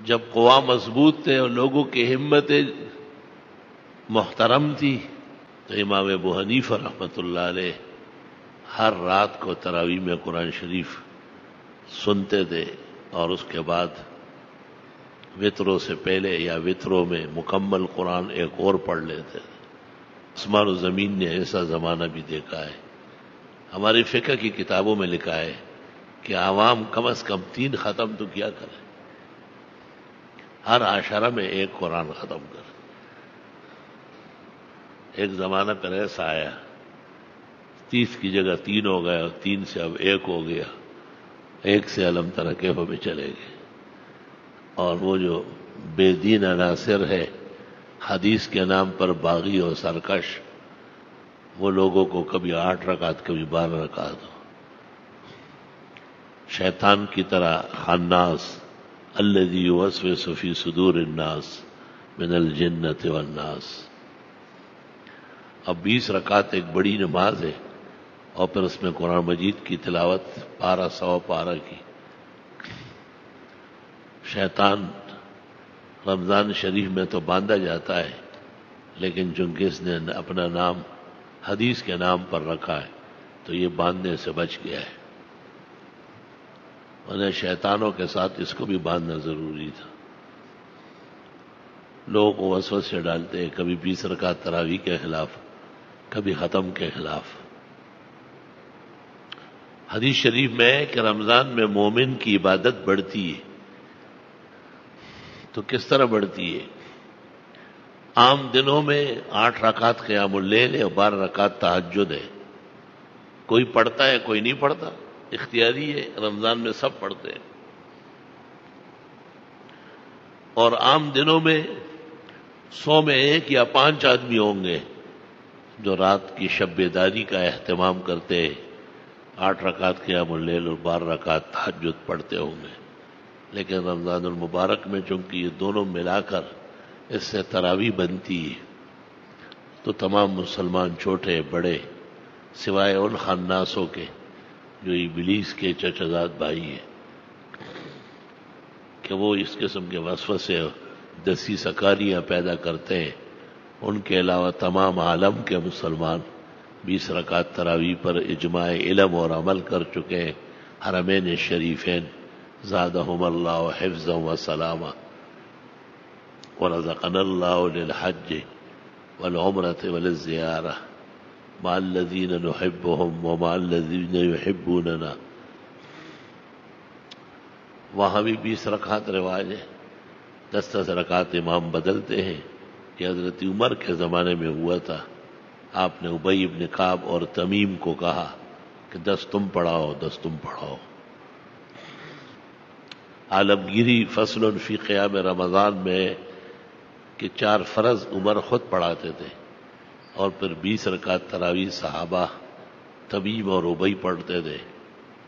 جب قوا مضبوط تھے اور لوگوں کی ہمتیں محترم تھی تو امام ابو حنیفہ رحمۃ اللہ علیہ ہر رات کو تراویح میں قرآن شریف سنتے تھے اور اس کے بعد وطروں سے پہلے یا وطروں میں مکمل قرآن ایک اور پڑھ لیتے تھے۔ آسمان و زمین نے ایسا زمانہ بھی دیکھا ہے۔ ہماری فقہ کی کتابوں میں لکھا ہے کہ عوام کم از کم 3 ختم تو کیا کرے، ہر عاشرہ میں ایک قرآن ختم کرے۔ ایک زمانہ پر ایسا آیا 30 کی جگہ 3 ہو گیا اور 3 سے اب 1 ہو گیا، 1 سے علم تر کیف میں چلے گئے۔ اور وہ جو بے دین عناصر ہے حدیث کے نام پر باغی اور سرکش، وہ لوگوں کو کبھی 8 رکعت کبھی 12 رکعت ہو، شیطان کی طرح خناس الذی یوسوس فی صدور الناس من الجنۃ والناس۔ اب 20 رکعت ایک بڑی نماز ہے اور پھر اس میں قرآن مجید کی تلاوت 12 پارہ کی۔ شیطان رمضان شریف میں تو باندھا جاتا ہے، لیکن چونکہ اس نے اپنا نام حدیث کے نام پر رکھا ہے تو یہ باندھنے سے بچ گیا ہے، ورنہ شیطانوں کے ساتھ اس کو بھی باندھنا ضروری تھا۔ لوگوں کو وسوسے ڈالتے ہیں، کبھی 20 رکعت تراویح کے خلاف، کبھی ختم کے خلاف۔ حدیث شریف میں ہے کہ رمضان میں مومن کی عبادت بڑھتی ہے، تو کس طرح بڑھتی ہے؟ عام دنوں میں 8 رکعت قیام اللیل ہے اور 12 رکعت تہجد ہے، کوئی پڑھتا ہے کوئی نہیں پڑھتا، اختیاری ہے، رمضان میں سب پڑھتے ہیں۔ اور عام دنوں میں 100 میں 1 یا 5 آدمی ہوں گے جو رات کی شب بیداری کا اہتمام کرتے ہیں، 8 رکعت قیام اللیل اور 12 رکعت تہجد پڑھتے ہوں گے۔ لیکن رمضان المبارک میں چونکہ یہ دونوں ملا کر اس سے تراویح بنتی ہے، تو تمام مسلمان چھوٹے بڑے سوائے ان خناسوں کے جو ابلیس کے چچزاد بھائی ہیں کہ وہ اس قسم کے وسوسے دسی سکاریاں پیدا کرتے ہیں، ان کے علاوہ تمام عالم کے مسلمان 20 رکعت تراویح پر اجماع علم اور عمل کر چکے ہیں۔ حرمین شریفین زادہم اللہ حفظا و سلاما ورزقنا اللہ للحج والعمرۃ وللزیارہ مع الذین نحبهم ومع الذین یحبوننا۔ وہاں بھی 20 رکعت رواج ہے، 10 رکعت امام بدلتے ہیں۔ یہ حضرت عمر کے زمانے میں ہوا تھا، آپ نے ابی بن کعب اور تمیم کو کہا کہ 10 تم پڑھاؤ 10 تم پڑھاؤ۔ عالمگیری فصل فی قیام رمضان میں کہ 4 فرض عمر خود پڑھاتے تھے اور پھر 20 رکعت تراویح صحابہ تمیم اور ابی پڑھتے تھے،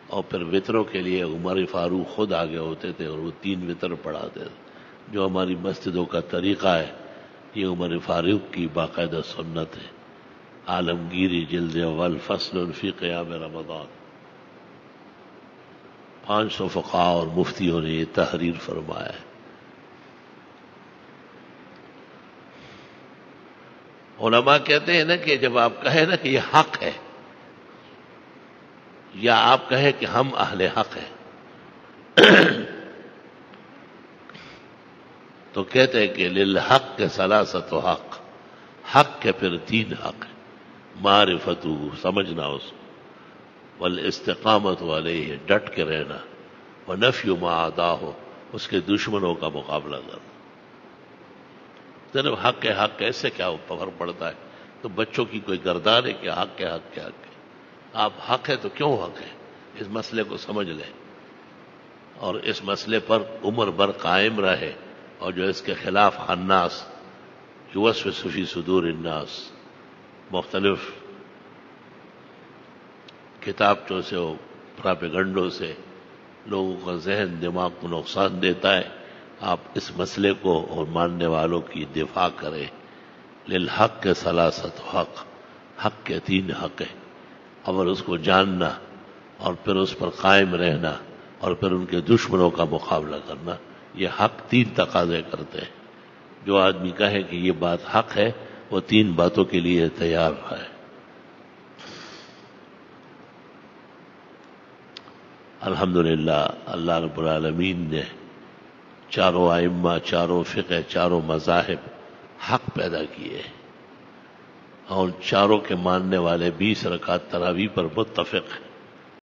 اور پھر وطروں کے لیے عمر فاروق خود آگے ہوتے تھے اور وہ 3 وطر پڑھاتے تھے۔ جو ہماری مسجدوں کا طریقہ ہے یہ عمر فاروق کی باقاعدہ سنت ہے۔ عالمگیری جلد اول فصل فی قیام رمضان، 500 فقہاء اور مفتیوں نے یہ تحریر فرمایا ہے۔ علماء کہتے ہیں نا کہ جب آپ کہیں نا کہ یہ حق ہے، یا آپ کہیں کہ ہم اہل حق ہیں، تو کہتے ہیں کہ للحق کے ثلاثۃ حق، حق کے پھر 3 حق ہیں۔ معرفتہ، سمجھنا اس کو، والاستقامت علیہ، ڈٹ کے رہنا، ونفی ما عداہ، اس کے دشمنوں کا مقابلہ کرنا۔ صرف حق ہے حق ایسے کیا فرق پڑتا ہے؟ تو بچوں کی کوئی گردان ہے کہ حق ہے حق ہے حق ہے؟ آپ حق ہے تو کیوں حق ہے؟ اس مسئلے کو سمجھ لیں اور اس مسئلے پر عمر بھر قائم رہے، اور جو اس کے خلاف خناس یوسوس فی صدور الناس مختلف کتابچوں سے اور پراپیگنڈوں سے لوگوں کا ذہن دماغ کو نقصان دیتا ہے، آپ اس مسئلے کو اور ماننے والوں کی دفاع کریں۔ للحق کے ثلاثۃ حق، حق کے 3 حق ہیں، اور اس کو جاننا اور پھر اس پر قائم رہنا اور پھر ان کے دشمنوں کا مقابلہ کرنا، یہ حق 3 تقاضے کرتے ہیں. جو آدمی کہے کہ یہ بات حق ہے وہ 3 باتوں کے لیے تیار ہے. الحمدللہ اللہ رب العالمین نے چاروں ائمہ، چاروں فقہ، چاروں مذاہب حق پیدا کیے اور چاروں کے ماننے والے 20 رکعت تراویح پر متفق ہیں.